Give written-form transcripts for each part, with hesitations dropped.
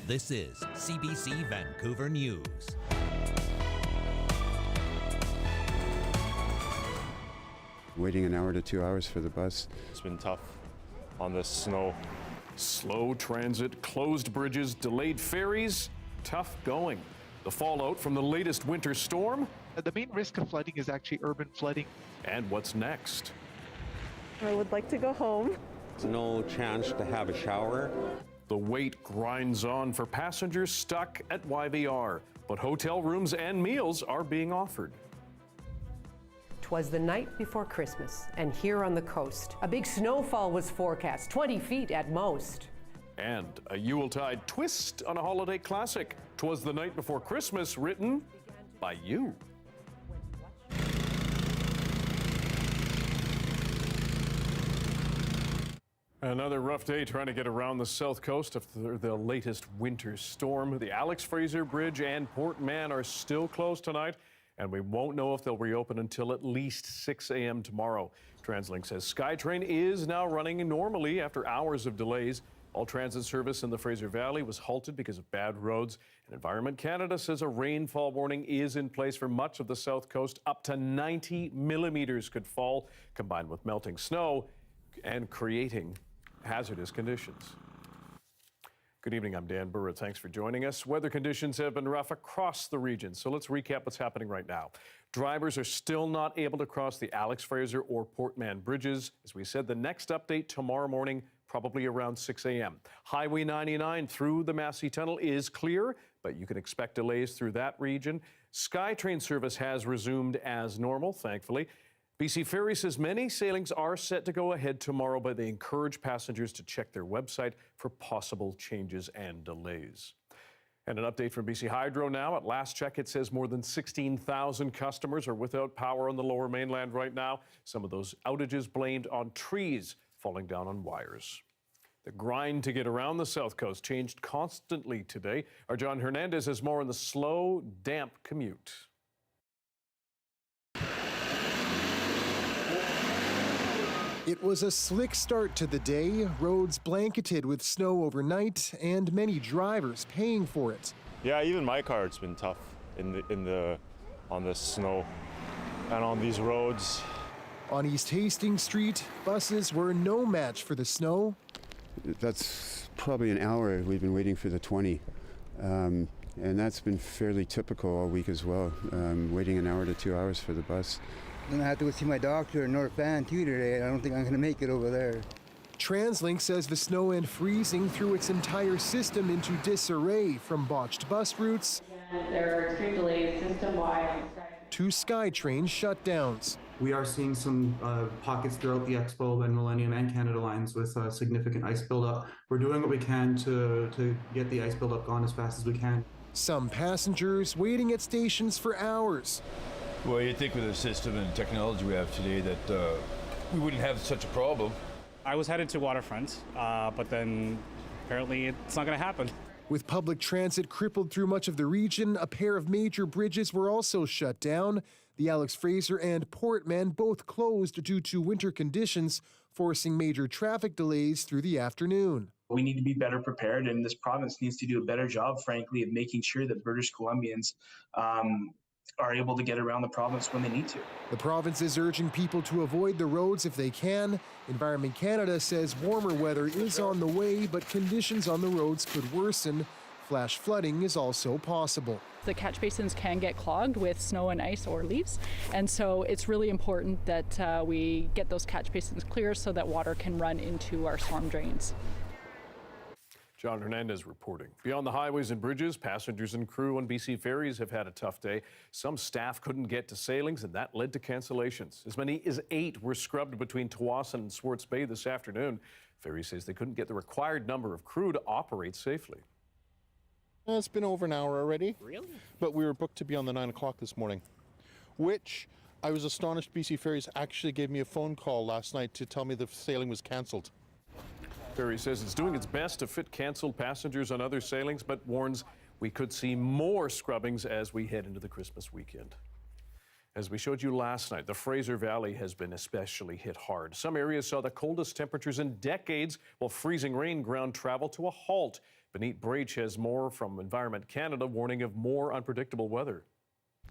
This is CBC Vancouver News. Waiting an hour to 2 hours for the bus. It's been tough on this snow. Slow transit, closed bridges, delayed ferries, tough going. The fallout from the latest winter storm. The main risk of flooding is actually urban flooding. And what's next? I would like to go home. There's no chance to have a shower. The wait grinds on for passengers stuck at YVR, but hotel rooms and meals are being offered. 'Twas the night before Christmas, and here on the coast, a big snowfall was forecast, 20 feet at most. And a Yuletide twist on a holiday classic. 'Twas the Night Before Christmas, written by you. Another rough day trying to get around the south coast after the latest winter storm. The Alex Fraser Bridge and Port Mann are still closed tonight, and we won't know if they'll reopen until at least 6 a.m. tomorrow. TransLink says SkyTrain is now running normally after hours of delays. All transit service in the Fraser Valley was halted because of bad roads. And Environment Canada says a rainfall warning is in place for much of the south coast. Up to 90 millimeters could fall, combined with melting snow and creating hazardous conditions. Good evening, I'm Dan Burritt. Thanks for joining us. Weather conditions have been rough across the region, so let's recap what's happening right now. Drivers are still not able to cross the Alex Fraser or Port Mann bridges. As we said, the next update tomorrow morning, probably around 6 a.m. Highway 99 through the Massey Tunnel is clear, but you can expect delays through that region. SkyTrain service has resumed as normal, thankfully. BC Ferry says many sailings are set to go ahead tomorrow, but they encourage passengers to check their website for possible changes and delays. And an update from BC Hydro now. At last check, it says more than 16,000 customers are without power on the Lower Mainland right now. Some of those outages blamed on trees falling down on wires. The grind to get around the south coast changed constantly today. Our John Hernandez has more on the slow, damp commute. It was a slick start to the day, roads blanketed with snow overnight, and many drivers paying for it. Yeah, even my car, it's been tough on this snow and on these roads. On East Hastings Street, buses were no match for the snow. That's probably an hour we've been waiting for the 20. And that's been fairly typical all week as well, waiting an hour to 2 hours for the bus. Then I have to go see my doctor in North Van too today. I don't think I'm going to make it over there. TransLink says the snow and freezing threw its entire system into disarray, from botched bus routes there are extreme delays system-wide to SkyTrain shutdowns. We are seeing some pockets throughout the Expo and Millennium and Canada lines with significant ice buildup. We're doing what we can to get the ice buildup gone as fast as we can. Some passengers waiting at stations for hours. Well, you'd think with the system and technology we have today that we wouldn't have such a problem. I was headed to Waterfront, but then apparently it's not going to happen. With public transit crippled through much of the region, a pair of major bridges were also shut down. The Alex Fraser and Port Mann both closed due to winter conditions, forcing major traffic delays through the afternoon. We need to be better prepared, and this province needs to do a better job, frankly, of making sure that British Columbians are able to get around the province when they need to. The province is urging people to avoid the roads if they can. Environment Canada says warmer weather is on the way, but conditions on the roads could worsen. Flash flooding is also possible. The catch basins can get clogged with snow and ice or leaves, and so it's really important that we get those catch basins clear so that water can run into our storm drains. John Hernandez reporting. Beyond the highways and bridges, passengers and crew on BC ferries have had a tough day. Some staff couldn't get to sailings, and that led to cancellations. As many as 8 were scrubbed between Tawasin and Swartz Bay this afternoon. Ferry says they couldn't get the required number of crew to operate safely. It's been over an hour already. Really? But we were booked to be on the 9 o'clock this morning, which I was astonished BC Ferries actually gave me a phone call last night to tell me the sailing was canceled. Ferry says it's doing its best to fit canceled passengers on other sailings, but warns we could see more scrubbings as we head into the Christmas weekend. As we showed you last night, the Fraser Valley has been especially hit hard. Some areas saw the coldest temperatures in decades, while freezing rain ground travel to a halt. Kuljeet Kaila has more from Environment Canada, warning of more unpredictable weather.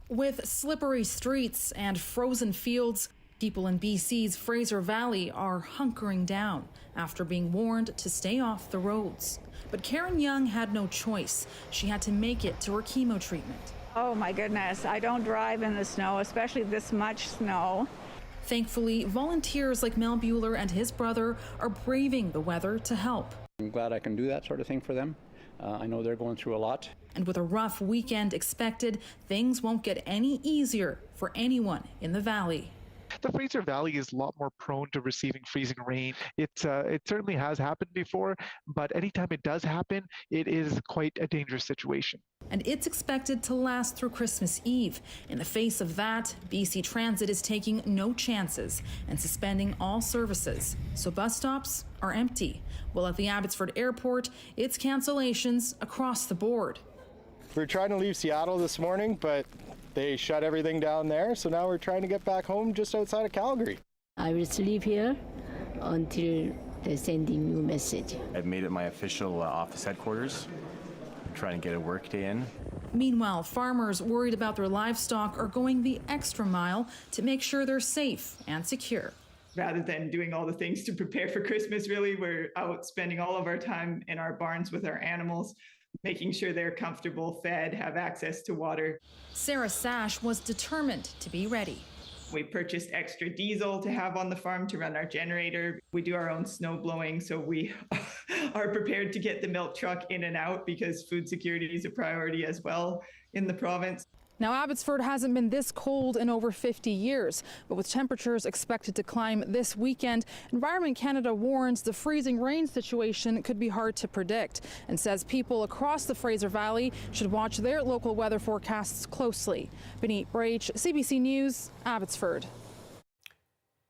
With slippery streets and frozen fields, people in BC's Fraser Valley are hunkering down after being warned to stay off the roads. But Karen Young had no choice. She had to make it to her chemo treatment. Oh my goodness, I don't drive in the snow, especially this much snow. Thankfully, volunteers like Mel Bueller and his brother are braving the weather to help. I'm glad I can do that sort of thing for them. I know they're going through a lot. And with a rough weekend expected, things won't get any easier for anyone in the valley. The Fraser Valley is a lot more prone to receiving freezing rain. It certainly has happened before, but anytime it does happen, it is quite a dangerous situation. And it's expected to last through Christmas Eve. In the face of that, BC Transit is taking no chances and suspending all services. So bus stops are empty. While at the Abbotsford Airport, it's cancellations across the board. We're trying to leave Seattle this morning, but they shut everything down there, so now we're trying to get back home just outside of Calgary. I will sleep here until they send a new message. I've made it my official office headquarters. I'm trying to get a work day in. Meanwhile, farmers worried about their livestock are going the extra mile to make sure they're safe and secure. Rather than doing all the things to prepare for Christmas, really, we're out spending all of our time in our barns with our animals, making sure they're comfortable, fed, have access to water. Sarah Sash was determined to be ready. We purchased extra diesel to have on the farm to run our generator. We do our own snow blowing, so we are prepared to get the milk truck in and out because food security is a priority as well in the province. Now, Abbotsford hasn't been this cold in over 50 years, but with temperatures expected to climb this weekend, Environment Canada warns the freezing rain situation could be hard to predict and says people across the Fraser Valley should watch their local weather forecasts closely. Kuljeet Kaila, CBC News, Abbotsford.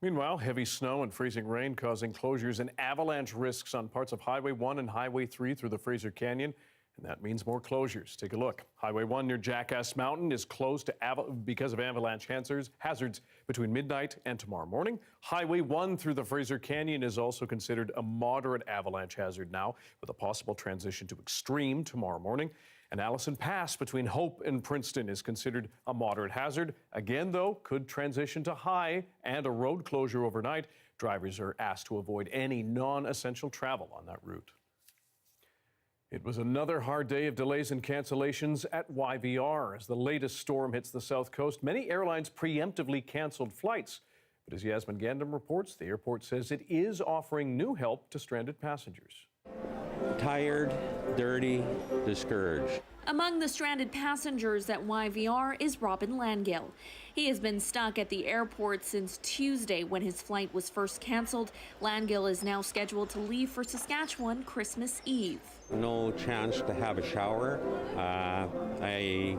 Meanwhile, heavy snow and freezing rain causing closures and avalanche risks on parts of Highway 1 and Highway 3 through the Fraser Canyon. And that means more closures. Take a look. Highway 1 near Jackass Mountain is closed to because of avalanche hazards between midnight and tomorrow morning. Highway 1 through the Fraser Canyon is also considered a moderate avalanche hazard now, with a possible transition to extreme tomorrow morning. And Allison Pass between Hope and Princeton is considered a moderate hazard. Again, though, could transition to high and a road closure overnight. Drivers are asked to avoid any non-essential travel on that route. It was another hard day of delays and cancellations at YVR. As the latest storm hits the south coast, many airlines preemptively canceled flights. But as Yasmin Gandam reports, the airport says it is offering new help to stranded passengers. Tired, dirty, discouraged. Among the stranded passengers at YVR is Robin Langill. He has been stuck at the airport since Tuesday when his flight was first canceled. Langill is now scheduled to leave for Saskatchewan Christmas Eve. No chance to have a shower. I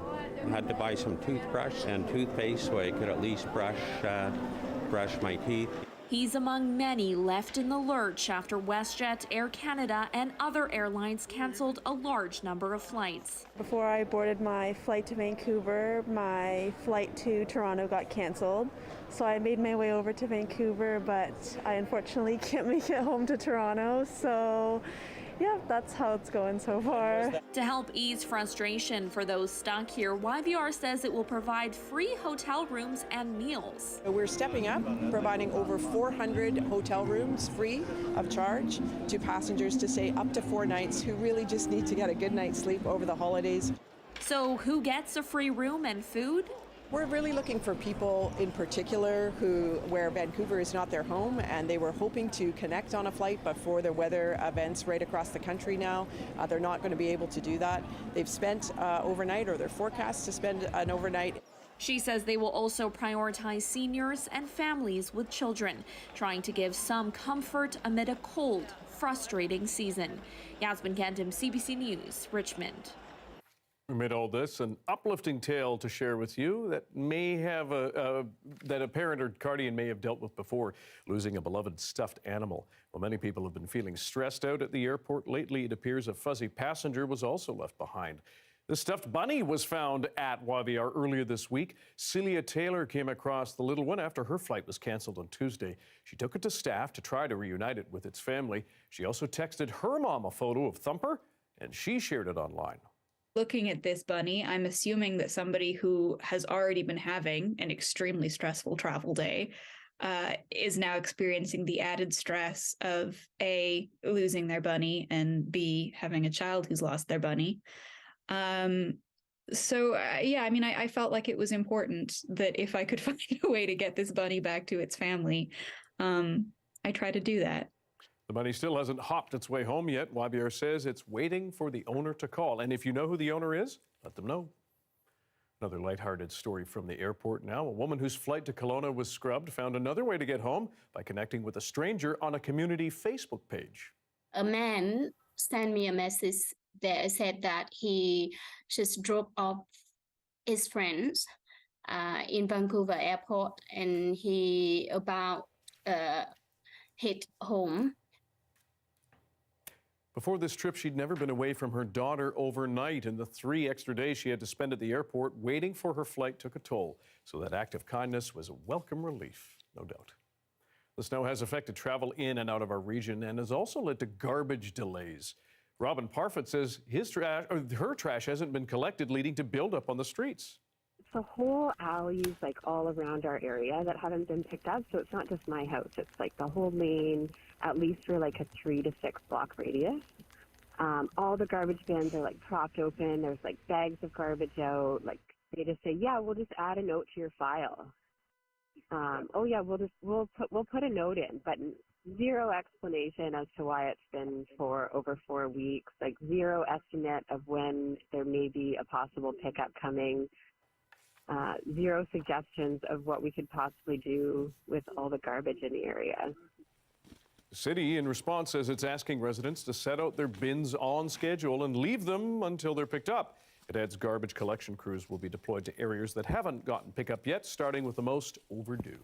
had to buy some toothbrush and toothpaste so I could at least brush my teeth. He's among many left in the lurch after WestJet, Air Canada, and other airlines canceled a large number of flights. Before I boarded my flight to Vancouver, my flight to Toronto got canceled. So I made my way over to Vancouver, but I unfortunately can't make it home to Toronto. So yeah, that's how it's going so far. To help ease frustration for those stuck here, YVR says it will provide free hotel rooms and meals. We're stepping up, providing over 400 hotel rooms free of charge to passengers to stay up to 4 nights who really just need to get a good night's sleep over the holidays. So who gets a free room and food? We're really looking for people in particular where Vancouver is not their home and they were hoping to connect on a flight, but for the weather events right across the country now, they're not going to be able to do that. They've spent overnight, or they're forecast to spend an overnight. She says they will also prioritize seniors and families with children, trying to give some comfort amid a cold, frustrating season. Yasmin Gandam, CBC News, Richmond. Amid all this, an uplifting tale to share with you that may have that a parent or guardian may have dealt with before, losing a beloved stuffed animal. Well, many people have been feeling stressed out at the airport lately. It appears a fuzzy passenger was also left behind. The stuffed bunny was found at YVR earlier this week. Celia Taylor came across the little one after her flight was canceled on Tuesday. She took it to staff to try to reunite it with its family. She also texted her mom a photo of Thumper and she shared it online. Looking at this bunny, I'm assuming that somebody who has already been having an extremely stressful travel day is now experiencing the added stress of A, losing their bunny, and B, having a child who's lost their bunny. Yeah, I mean, I felt like it was important that if I could find a way to get this bunny back to its family, I try to do that. The bunny still hasn't hopped its way home yet. YVR says it's waiting for the owner to call. And if you know who the owner is, let them know. Another lighthearted story from the airport now. A woman whose flight to Kelowna was scrubbed found another way to get home by connecting with a stranger on a community Facebook page. A man sent me a message that said that he just dropped off his friends in Vancouver airport, and he about hit home. Before this trip, she'd never been away from her daughter overnight, and the 3 extra days she had to spend at the airport waiting for her flight took a toll. So that act of kindness was a welcome relief, no doubt. The snow has affected travel in and out of our region and has also led to garbage delays. Robin Parfitt says her trash hasn't been collected, leading to buildup on the streets. It's the whole alleys, like all around our area, that haven't been picked up. So it's not just my house. It's like the whole lane, at least for like a 3 to 6 block radius. All the garbage bins are like propped open. There's like bags of garbage out. Like they just say, yeah, we'll just add a note to your file. Oh yeah, we'll put a note in, but zero explanation as to why it's been for over 4 weeks. Like zero estimate of when there may be a possible pickup coming. Zero suggestions of what we could possibly do with all the garbage in the area. The city, in response, says it's asking residents to set out their bins on schedule and leave them until they're picked up. It adds garbage collection crews will be deployed to areas that haven't gotten pickup yet, starting with the most overdue.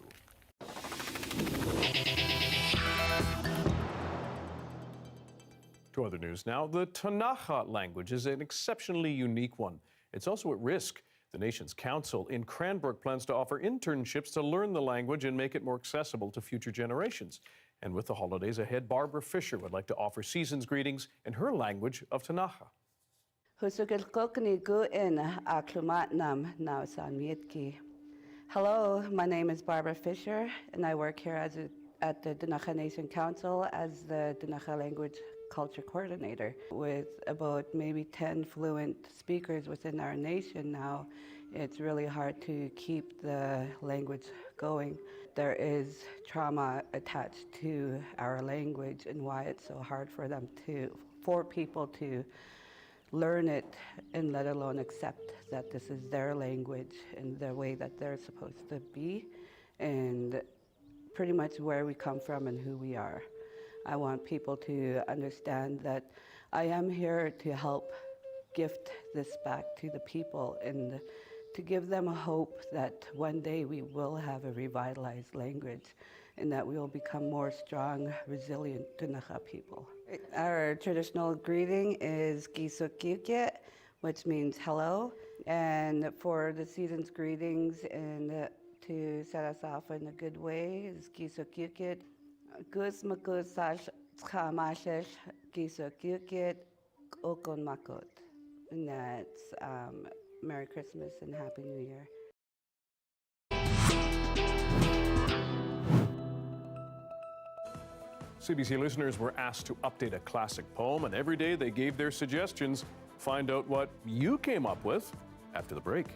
To other news now. The Ktunaxa language is an exceptionally unique one. It's also at risk. The nation's council in Cranbrook plans to offer internships to learn the language and make it more accessible to future generations. And with the holidays ahead, Barbara Fisher would like to offer season's greetings in her language of Ktunaxa. Hello, my name is Barbara Fisher, and I work here at the Ktunaxa Nation Council as the Ktunaxa Language Culture Coordinator. With about maybe 10 fluent speakers within our nation now, it's really hard to keep the language going. There is trauma attached to our language and why it's so hard for people to learn it, and let alone accept that this is their language and the way that they're supposed to be, and pretty much where we come from and who we are. I want people to understand that I am here to help gift this back to the people and to give them a hope that one day we will have a revitalized language and that we will become more strong, resilient Ktunaxa people. Our traditional greeting is Gisukikit, which means hello. And for the season's greetings and to set us off in a good way is Gisukikit. Gus makusash chamashesh Gisukikit okon makot. And that's Merry Christmas and Happy New Year. CBC listeners were asked to update a classic poem, and every day they gave their suggestions. Find out what you came up with after the break.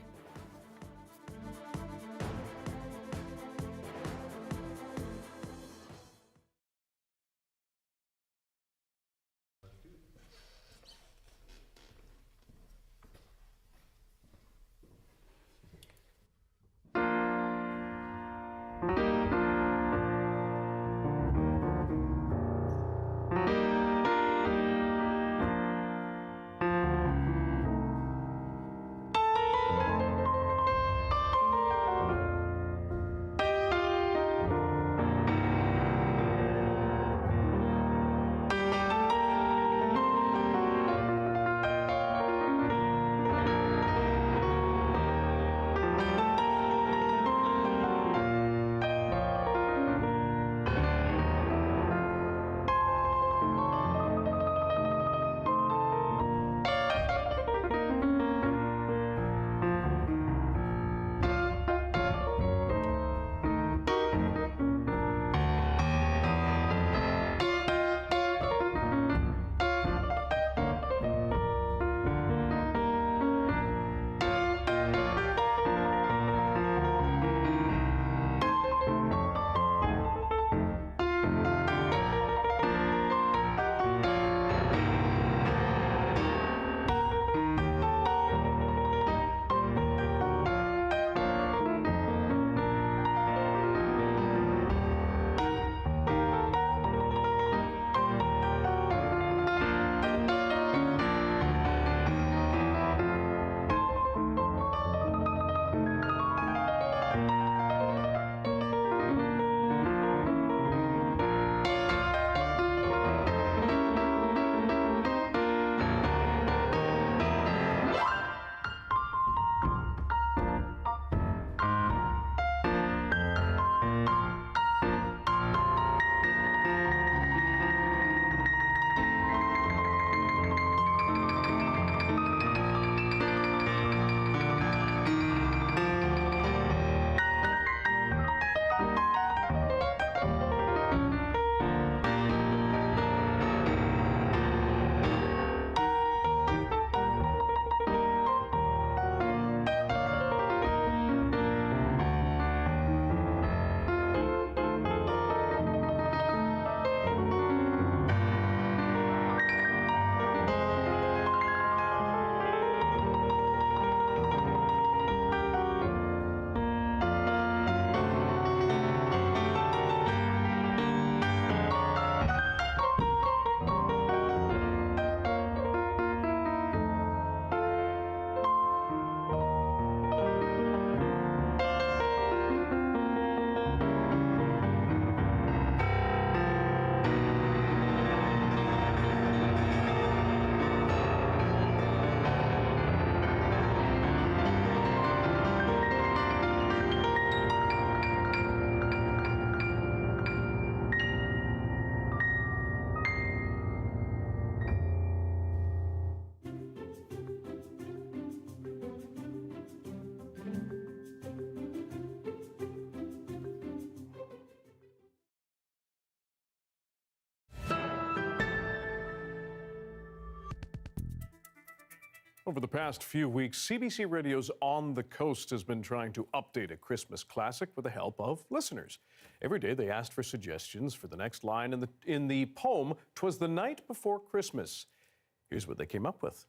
Over the past few weeks, CBC Radio's On the Coast has been trying to update a Christmas classic with the help of listeners. Every day they asked for suggestions for the next line in the poem, "'Twas the Night Before Christmas." Here's what they came up with.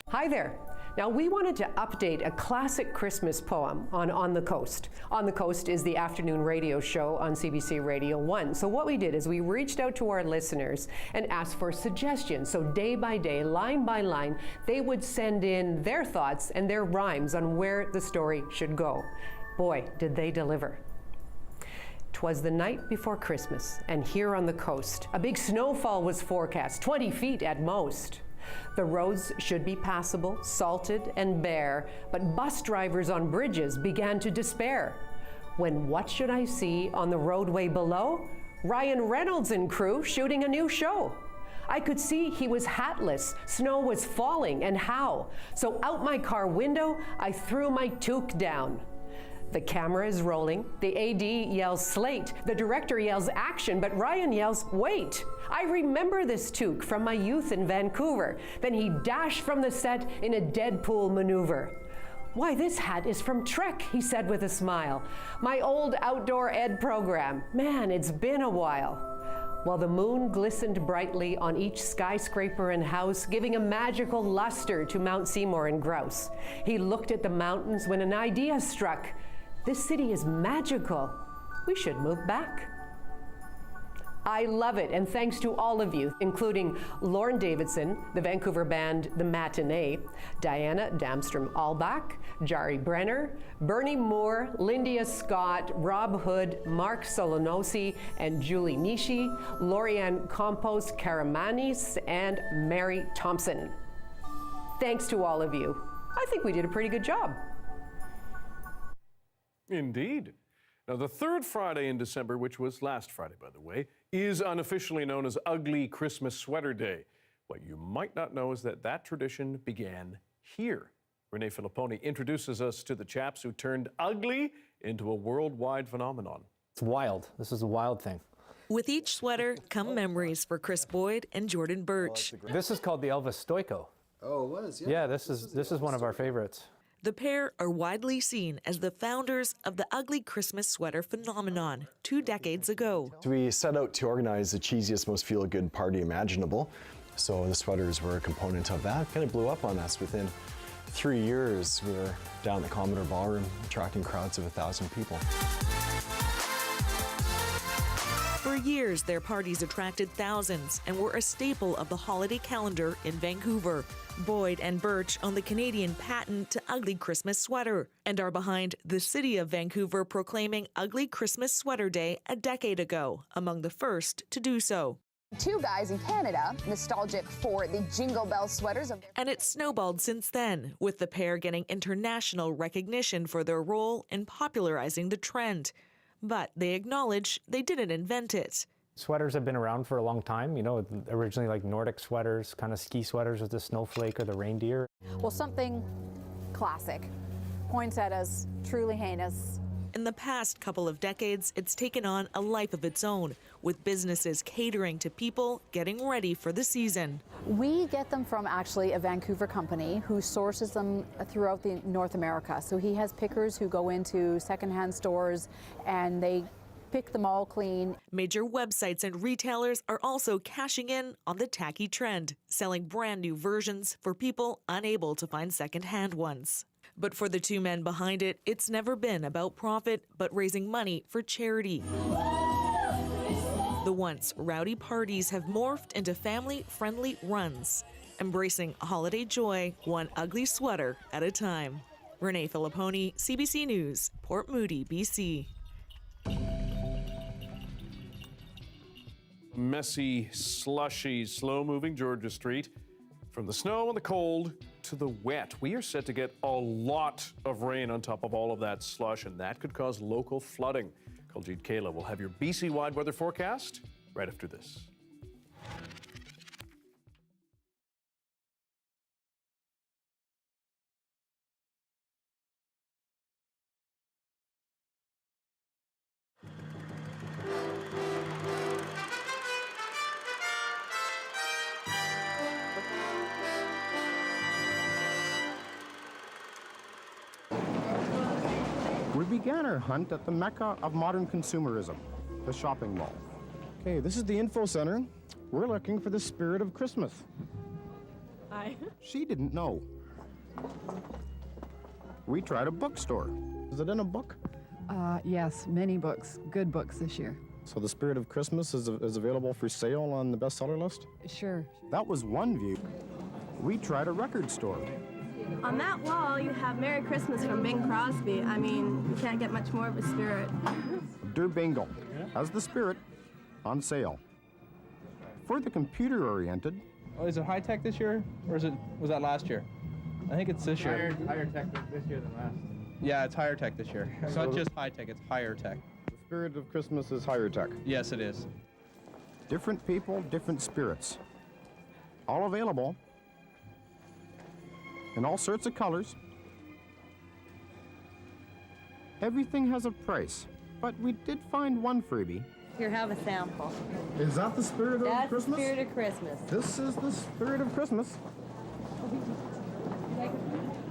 Hi there. Now, we wanted to update a classic Christmas poem on the Coast. On the Coast is the afternoon radio show on CBC Radio 1. So what we did is we reached out to our listeners and asked for suggestions. So day by day, line by line, they would send in their thoughts and their rhymes on where the story should go. Boy, did they deliver. 'Twas the night before Christmas, and here on the coast, a big snowfall was forecast, 20 feet at most. The roads should be passable, salted and bare, but bus drivers on bridges began to despair. When what should I see on the roadway below? Ryan Reynolds and crew shooting a new show. I could see he was hatless, snow was falling, and how? So out my car window, I threw my toque down. The camera is rolling, the AD yells slate, the director yells action, but Ryan yells wait. I remember this toque from my youth in Vancouver. Then he dashed from the set in a Deadpool maneuver. Why, this hat is from Trek, he said with a smile. My old outdoor ed program. Man, it's been a while. While the moon glistened brightly on each skyscraper and house, giving a magical luster to Mount Seymour and Grouse. He looked at the mountains when an idea struck. This city is magical. We should move back. I love it, and thanks to all of you, including Lauren Davidson, the Vancouver band The Matinee, Diana Damstrom-Albach, Jari Brenner, Bernie Moore, Lyndia Scott, Rob Hood, Mark Solanosi, and Julie Nishi, Lorianne Compos Karamanis, and Mary Thompson. Thanks to all of you. I think we did a pretty good job. Indeed. Now, the third Friday in December, which was last Friday, by the way, is unofficially known as Ugly Christmas Sweater Day. What you might not know is that that tradition began here. Renee Filipponi introduces us to the chaps who turned ugly into a worldwide phenomenon. It's wild. This is a wild thing. With each sweater come memories for Chris Boyd and Jordan Birch. This is called the Elvis Stoico. Oh, it was? Yeah, this is one of our favorites. The pair are widely seen as the founders of the ugly Christmas sweater phenomenon 2 decades ago. We set out to organize the cheesiest, most feel-good party imaginable. So the sweaters were a component of that. Kind of blew up on us. Within 3 years, we were down at the Commodore Ballroom, attracting crowds of 1,000 people. For years, their parties attracted thousands and were a staple of the holiday calendar in Vancouver. Boyd and Birch own the Canadian patent to Ugly Christmas Sweater and are behind the City of Vancouver proclaiming Ugly Christmas Sweater Day a decade ago, among the first to do so. 2 guys in Canada, nostalgic for the Jingle Bell sweaters of their... And it's snowballed since then, with the pair getting international recognition for their role in popularizing the trend. But they acknowledge they didn't invent it. Sweaters have been around for a long time, you know, originally like Nordic sweaters, kind of ski sweaters with the snowflake or the reindeer. Well, something classic, poinsettias as truly heinous. In the past couple of decades, it's taken on a life of its own, with businesses catering to people getting ready for the season. We get them from actually a Vancouver company who sources them throughout North America. So he has pickers who go into secondhand stores and they pick them all clean. Major websites and retailers are also cashing in on the tacky trend, selling brand new versions for people unable to find secondhand ones. But for the 2 men behind it, it's never been about profit, but raising money for charity. The once rowdy parties have morphed into family-friendly runs, embracing holiday joy one ugly sweater at a time. Renee Filipponi, CBC News, Port Moody, BC. Messy, slushy, slow-moving Georgia Street. From the snow and the cold to the wet, we are set to get a lot of rain on top of all of that slush, and that could cause local flooding. Kuljeet Kaila will have your BC-wide weather forecast right after this. began our hunt at the mecca of modern consumerism, the shopping mall. Okay, this is the info center. We're looking for the spirit of Christmas. Hi. She didn't know. We tried a bookstore. Is it in a book? Yes, many books, good books this year. So the spirit of Christmas is available for sale on the bestseller list? Sure. That was one view. We tried a record store. On that wall, you have Merry Christmas from Bing Crosby. I mean, you can't get much more of a spirit. Der Bingle has the spirit on sale. For the computer-oriented. Oh, is it high tech this year, or was that last year? I think it's this year. Higher tech this year than last. Yeah, it's higher tech this year. It's not just high tech, it's higher tech. The spirit of Christmas is higher tech. Yes, it is. Different people, different spirits. All available in all sorts of colors. Everything has a price, but we did find one freebie. Here, have a sample. Is that the spirit of Christmas? That's the spirit of Christmas. This is the spirit of Christmas.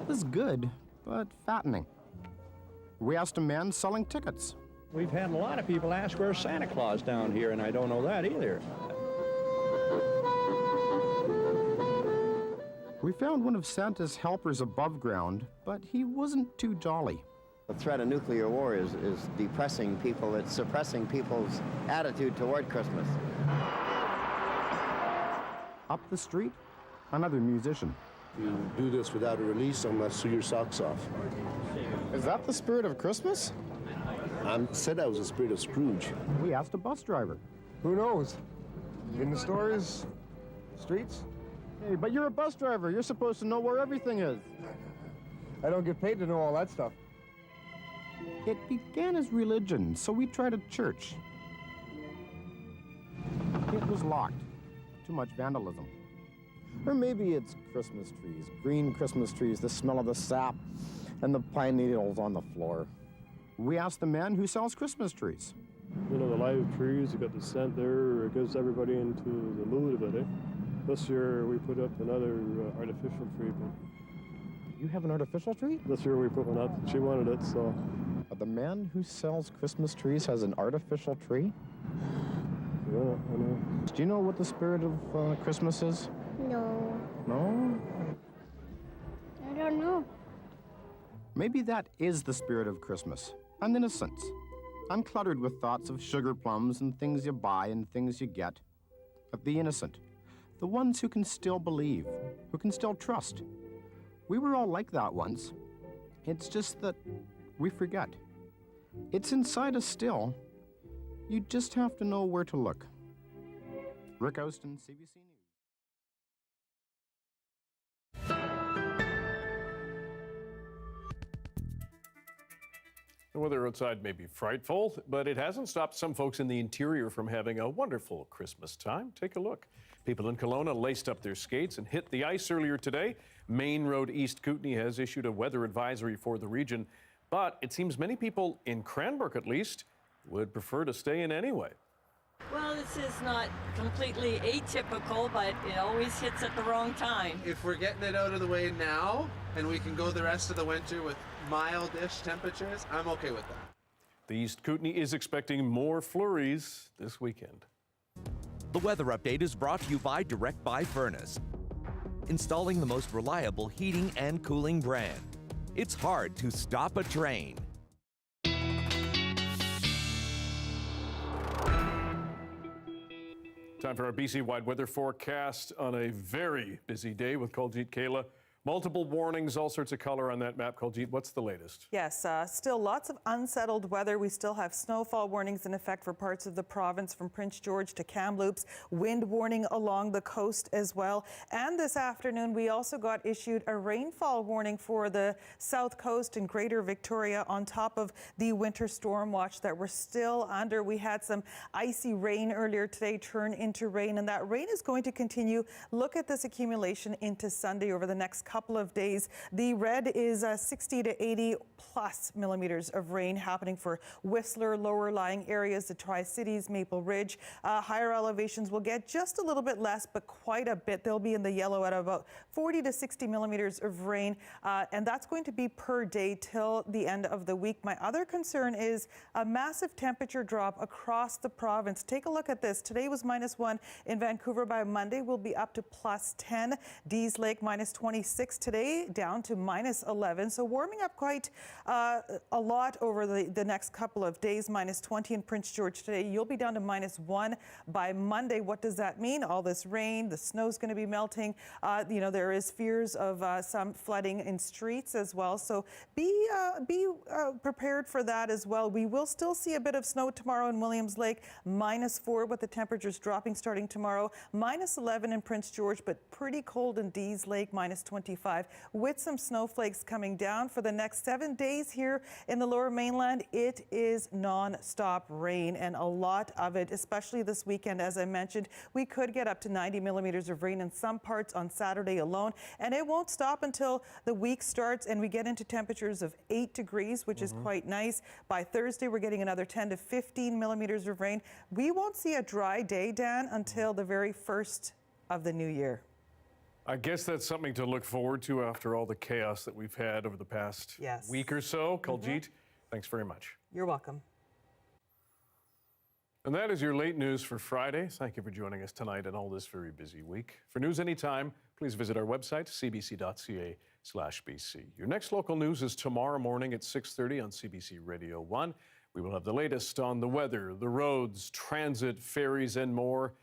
This is good, but fattening. We asked a man selling tickets. We've had a lot of people ask where's Santa Claus down here, and I don't know that either. We found one of Santa's helpers above ground, but he wasn't too jolly. The threat of nuclear war is depressing people. It's suppressing people's attitude toward Christmas. Up the street, another musician. You do this without a release, I must sue your socks off. Is that the spirit of Christmas? I said I was the spirit of Scrooge. We asked a bus driver. Who knows? In the stores, streets? Hey, but you're a bus driver. You're supposed to know where everything is. I don't get paid to know all that stuff. It began as religion, so we tried a church. It was locked. Too much vandalism. Or maybe it's Christmas trees, green Christmas trees, the smell of the sap, and the pine needles on the floor. We asked the man who sells Christmas trees. You know, the live trees, you got the scent there, it gets everybody into the mood of it, eh? This year we put up another artificial tree. But you have an artificial tree? This year we put one up. She wanted it, so. The man who sells Christmas trees has an artificial tree? Yeah, I know. Do you know what the spirit of Christmas is? No. No? I don't know. Maybe that is the spirit of Christmas. An innocence. Uncluttered with thoughts of sugar plums and things you buy and things you get. Of the innocent. The ones who can still believe, who can still trust. We were all like that once. It's just that we forget. It's inside us still. You just have to know where to look. Rick Austin, CBC News. The weather outside may be frightful, but it hasn't stopped some folks in the interior from having a wonderful Christmas time. Take a look. People in Kelowna laced up their skates and hit the ice earlier today. Main Road East Kootenay has issued a weather advisory for the region, but it seems many people in Cranbrook, at least, would prefer to stay in anyway. Well, this is not completely atypical, but it always hits at the wrong time. If we're getting it out of the way now and we can go the rest of the winter with mild-ish temperatures, I'm okay with that. The East Kootenay is expecting more flurries this weekend. The weather update is brought to you by Direct Buy Furnace, installing the most reliable heating and cooling brand. It's hard to stop a train. Time for our BC-wide weather forecast on a very busy day with Kuljeet Kaila. Multiple warnings, all sorts of color on that map. Kuljeet, what's the latest? Yes, still lots of unsettled weather. We still have snowfall warnings in effect for parts of the province from Prince George to Kamloops. Wind warning along the coast as well. And this afternoon, we also got issued a rainfall warning for the south coast and Greater Victoria on top of the winter storm watch that we're still under. We had some icy rain earlier today turn into rain, and that rain is going to continue. Look at this accumulation into Sunday over the next couple couple of days. The red is 60 to 80 plus millimeters of rain happening for Whistler, lower lying areas, the Tri-Cities, Maple Ridge. Higher elevations will get just a little bit less, but quite a bit. They'll be in the yellow at about 40 to 60 millimeters of rain, and that's going to be per day till the end of the week. My other concern is a massive temperature drop across the province. Take a look at this. Today was -1 in Vancouver. By Monday, we'll be up to +10. Dees Lake -26 today, down to -11. So warming up quite a lot over the next couple of days. -20 in Prince George today. You'll be down to -1 by Monday. What does that mean? All this rain, the snow's going to be melting. There is fears of some flooding in streets as well. So be prepared for that as well. We will still see a bit of snow tomorrow in Williams Lake, -4 with the temperatures dropping starting tomorrow, -11 in Prince George, but pretty cold in Dees Lake, -25, with some snowflakes coming down for the next 7 days here in the Lower Mainland. It is non-stop rain, and a lot of it, especially this weekend. As I mentioned, we could get up to 90 millimeters of rain in some parts on Saturday alone, and it won't stop until the week starts and we get into temperatures of 8 degrees, which is quite nice. By Thursday, we're getting another 10 to 15 millimeters of rain. We won't see a dry day, Dan, until the very first of the new year. I guess that's something to look forward to after all the chaos that we've had over the past week or so. Kuljeet, thanks very much. You're welcome. And that is your late news for Friday. Thank you for joining us tonight and all this very busy week. For news anytime, please visit our website, cbc.ca/bc. Your next local news is tomorrow morning at 6:30 on CBC Radio 1. We will have the latest on the weather, the roads, transit, ferries, and more.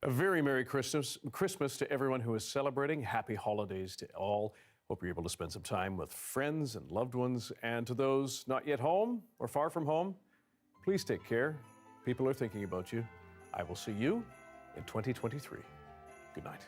A very Merry Christmas to everyone who is celebrating. Happy holidays to all. Hope you're able to spend some time with friends and loved ones. And to those not yet home or far from home, please take care. People are thinking about you. I will see you in 2023. Good night.